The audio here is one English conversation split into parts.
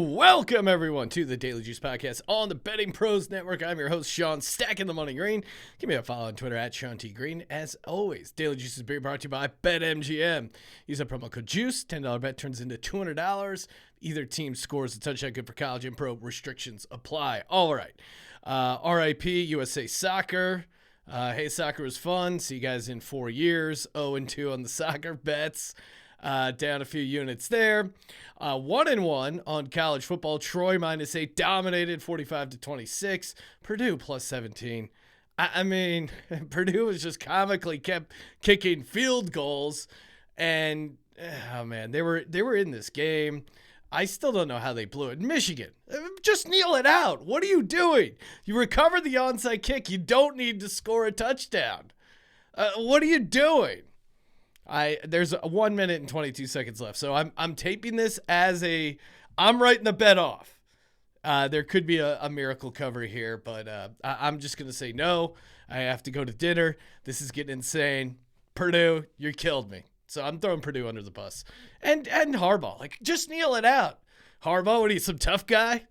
Welcome everyone to the Daily Juice Podcast on the Betting Pros Network. I'm your host, Sean, stacking the money green. Give me a follow on Twitter at Sean T. Green. As always, Daily Juice is being brought to you by BetMGM. Use a promo code JUICE. $10 bet turns into $200. Either team scores a touchdown. Good for college and pro. Restrictions apply. All right. RIP USA Soccer. Hey, soccer was fun. See you guys in 4 years. 0-2 on the soccer bets. Down a few units there. 1-1 on college football. Troy -8 dominated 45-26. Purdue +17. I mean, Purdue was just comically kept kicking field goals, and oh man, they were in this game. I still don't know how they blew it. Michigan, just kneel it out. What are you doing? You recover the onside kick. You don't need to score a touchdown. What are you doing? There's 1 minute and 22 seconds left, so I'm taping this as I'm writing the bet off. There could be a miracle cover here, but I'm just gonna say no. I have to go to dinner. This is getting insane. Purdue, you killed me. So I'm throwing Purdue under the bus. And Harbaugh, like, just kneel it out. Harbaugh, what are you, some tough guy?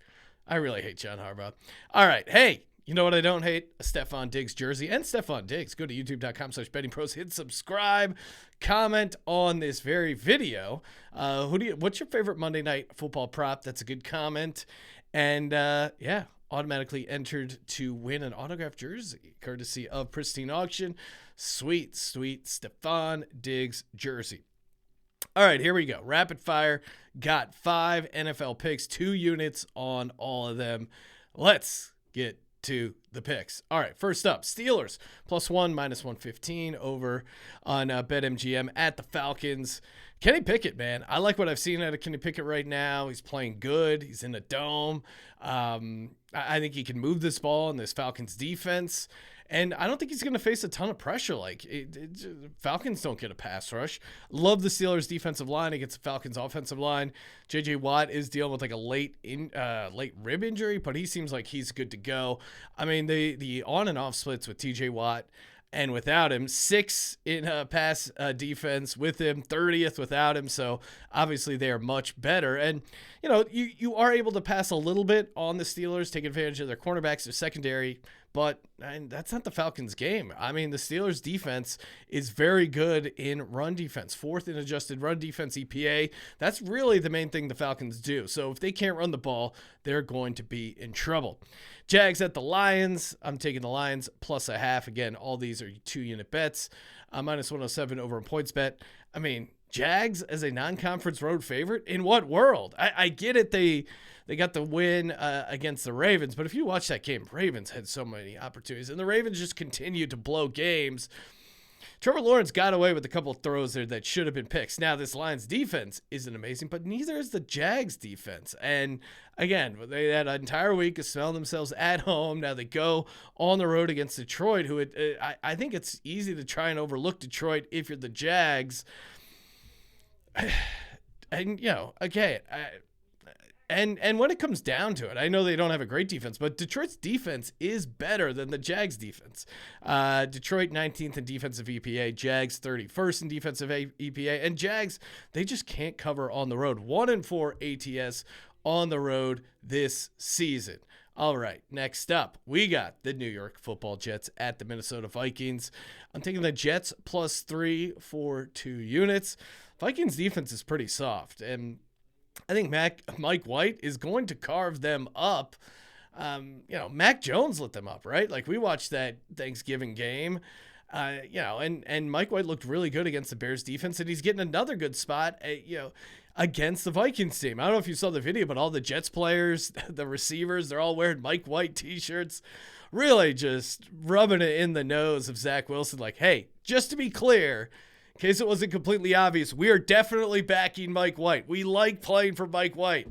I really hate John Harbaugh. All right, hey. You know what I don't hate? A Stefon Diggs jersey and Stefon Diggs. Go to youtube.com/bettingpros. Hit subscribe. Comment on this very video. What's your favorite Monday Night Football prop? That's a good comment. And automatically entered to win an autographed jersey, courtesy of Pristine Auction. Sweet, sweet Stefon Diggs jersey. All right, here we go. Rapid fire. Got 5 NFL picks, 2 units on all of them. Let's get to the picks. All right, first up, Steelers +1 -115 over on BetMGM at the Falcons. Kenny Pickett, man, I like what I've seen out of Kenny Pickett right now. He's playing good. He's in a dome. I think he can move this ball in this Falcons defense. And I don't think he's going to face a ton of pressure. Falcons don't get a pass rush. Love the Steelers' defensive line against the Falcons' offensive line. J.J. Watt is dealing with like a late rib injury, but he seems like he's good to go. I mean, the on and off splits with T.J. Watt and without him, 6 in pass defense with him, 30th without him. So obviously they are much better. And, you are able to pass a little bit on the Steelers, take advantage of their cornerbacks, their secondary. But that's not the Falcons' game. I mean, the Steelers' defense is very good in run defense. 4th in adjusted run defense EPA. That's really the main thing the Falcons do. So if they can't run the ball, they're going to be in trouble. Jags at the Lions. I'm taking the Lions +0.5. Again, all these are 2-unit bets. -107 over in points bet. I mean, Jags as a non-conference road favorite? In what world? I get it. They got the win against the Ravens, but if you watch that game, Ravens had so many opportunities, and the Ravens just continued to blow games. Trevor Lawrence got away with a couple of throws there that should have been picks. Now, this Lions defense isn't amazing, but neither is the Jags defense. And again, they had an entire week of smelling themselves at home. Now they go on the road against Detroit, who I think it's easy to try and overlook Detroit if you're the Jags. And, again, and when it comes down to it, I know they don't have a great defense, but Detroit's defense is better than the Jags defense. Detroit 19th in defensive EPA, Jags 31st in defensive EPA, and Jags, they just can't cover on the road. 1-4 ATS on the road this season. All right, next up, we got the New York Football Jets at the Minnesota Vikings. I'm taking the Jets +3 for 2 units. Vikings defense is pretty soft, and I think Mike White is going to carve them up. Mac Jones lit them up, right? Like, we watched that Thanksgiving game, and Mike White looked really good against the Bears defense, and he's getting another good spot, against the Vikings team. I don't know if you saw the video, but all the Jets players, the receivers, they're all wearing Mike White t-shirts, really just rubbing it in the nose of Zach Wilson. Like, hey, just to be clear, in case it wasn't completely obvious, we are definitely backing Mike White. We like playing for Mike White.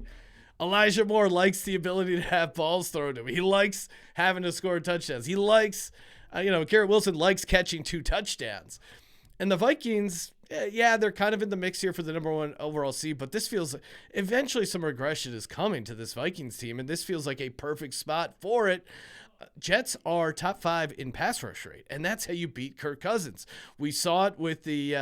Elijah Moore likes the ability to have balls thrown to him. He likes having to score touchdowns. He likes, Garrett Wilson likes catching 2 touchdowns. And the Vikings, they're kind of in the mix here for the number 1 overall seed, but this feels eventually some regression is coming to this Vikings team, and this feels like a perfect spot for it. Jets are top 5 in pass rush rate, and that's how you beat Kirk Cousins. We saw it with the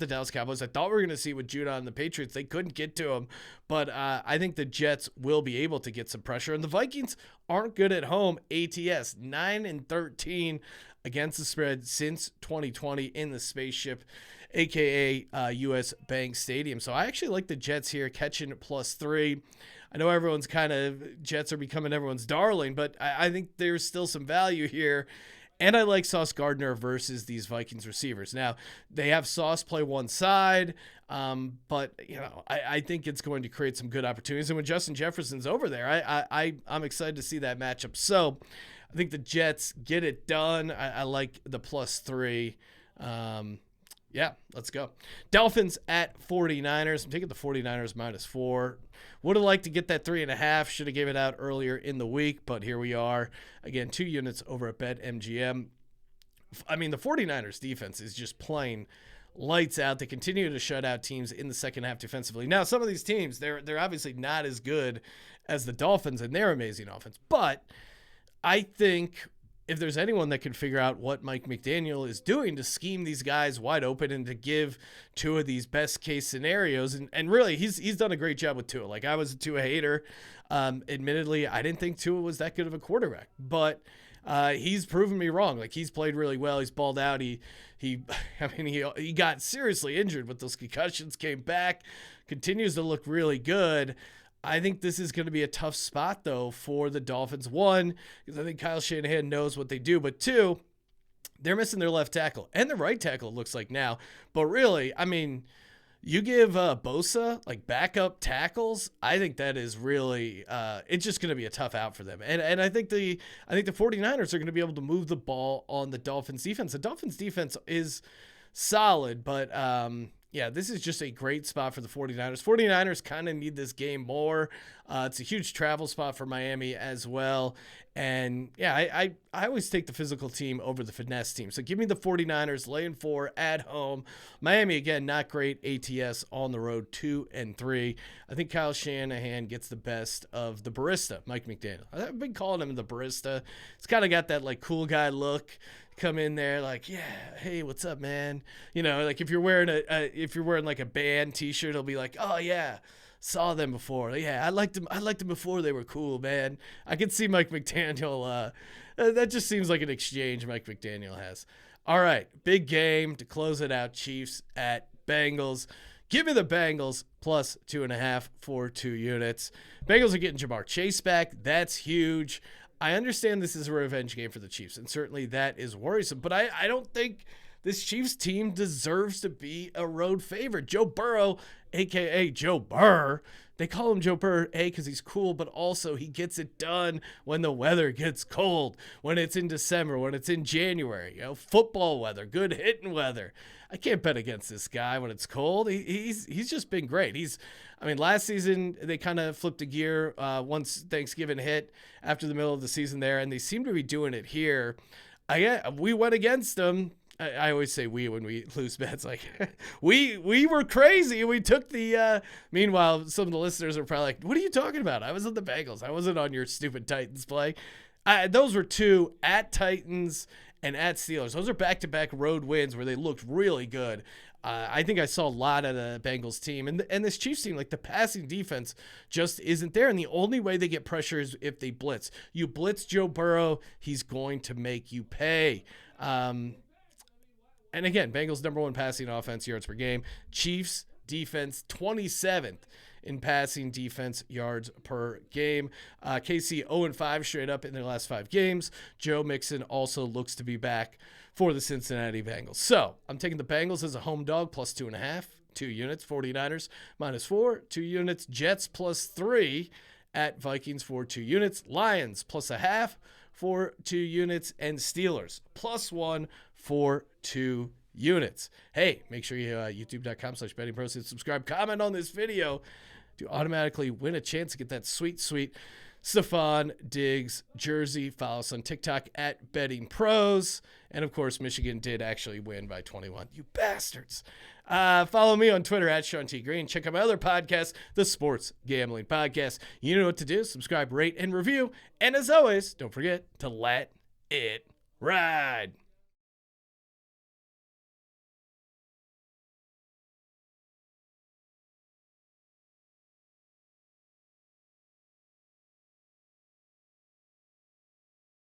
Dallas Cowboys. I thought we were going to see with Judon and the Patriots. They couldn't get to him, but I think the Jets will be able to get some pressure. And the Vikings aren't good at home. ATS 9-13 against the spread since 2020 in the spaceship, aka US Bank Stadium. So I actually like the Jets here catching +3. I know everyone's Jets are becoming everyone's darling, but I think there's still some value here. And I like Sauce Gardner versus these Vikings receivers. Now, they have Sauce play one side, but I think it's going to create some good opportunities. And when Justin Jefferson's over there, I'm excited to see that matchup. So I think the Jets get it done. I like the +3. Yeah, let's go. Dolphins at 49ers. I'm taking the 49ers -4. Would have liked to get that 3.5. Should have gave it out earlier in the week, but here we are. Again, 2 units over at BetMGM. I mean, the 49ers defense is just playing lights out. They continue to shut out teams in the second half defensively. Now, some of these teams, they're obviously not as good as the Dolphins and their amazing offense, but I think if there's anyone that can figure out what Mike McDaniel is doing to scheme these guys wide open and to give two of these best case scenarios, and really he's done a great job with Tua. Like, I was a Tua hater. Admittedly, I didn't think Tua was that good of a quarterback, but he's proven me wrong. Like, he's played really well. He's balled out. He got seriously injured with those concussions, came back, continues to look really good. I think this is going to be a tough spot, though, for the Dolphins. One, because I think Kyle Shanahan knows what they do. But two, they're missing their left tackle. And their right tackle, it looks like now. But really, I mean, you give Bosa, like, backup tackles, I think that is really it's just going to be a tough out for them. And I think the 49ers are going to be able to move the ball on the Dolphins defense. The Dolphins defense is solid, but yeah, this is just a great spot for the 49ers. 49ers kind of need this game more. It's a huge travel spot for Miami as well. And yeah, I always take the physical team over the finesse team. So give me the 49ers laying 4 at home. Miami, again, not great. ATS on the road, 2-3. I think Kyle Shanahan gets the best of the barista, Mike McDaniel. I've been calling him the barista. He's kind of got that like cool guy look. Come in there like, yeah, hey, what's up, man? You know, like if you're wearing like a band T-shirt, it'll be like, oh yeah, saw them before. Yeah, I liked them before they were cool, man. I can see Mike McDaniel. That just seems like an exchange Mike McDaniel has. All right, big game to close it out. Chiefs at Bengals. Give me the Bengals +2.5 for 2 units. Bengals are getting Jamar Chase back. That's huge. I understand this is a revenge game for the Chiefs, and certainly that is worrisome, but I don't think this Chiefs team deserves to be a road favorite. Joe Burrow, a.k.a. Joe Burr, they call him Joe Burr, because he's cool, but also he gets it done when the weather gets cold, when it's in December, when it's in January, football weather, good hitting weather. I can't bet against this guy when it's cold. He's just been great. Last season they kind of flipped a gear once Thanksgiving hit after the middle of the season there, and they seem to be doing it here. We went against them. I always say we when we lose bets. Like we were crazy. We took the. Meanwhile, some of the listeners are probably like, "What are you talking about? I was on the Bengals. I wasn't on your stupid Titans play." Those were 2 at Titans and at Steelers. Those are back-to-back road wins where they looked really good. I think I saw a lot of the Bengals team. And this Chiefs team, like the passing defense just isn't there. And the only way they get pressure is if they blitz. You blitz Joe Burrow, he's going to make you pay. And again, Bengals #1 passing offense yards per game. Chiefs defense 27th in passing defense yards per game. KC 0-5 straight up in their last 5 games. Joe Mixon also looks to be back for the Cincinnati Bengals. So I'm taking the Bengals as a home dog +2.5, 2 units. 49ers -4, 2 units. Jets +3 at Vikings for 2 units. Lions +0.5 for 2 units. And Steelers +1 for 2 units. Hey, make sure you youtube.com/bettingpros, subscribe, comment on this video to automatically win a chance to get that sweet Stephon Diggs jersey. Follow us on TikTok at Betting Pros. And of course, Michigan did actually win by 21. You bastards. Follow me on Twitter at Sean T. Green. Check out my other podcast, the Sports Gambling Podcast. You know what to do. Subscribe, rate, and review. And as always, don't forget to let it ride.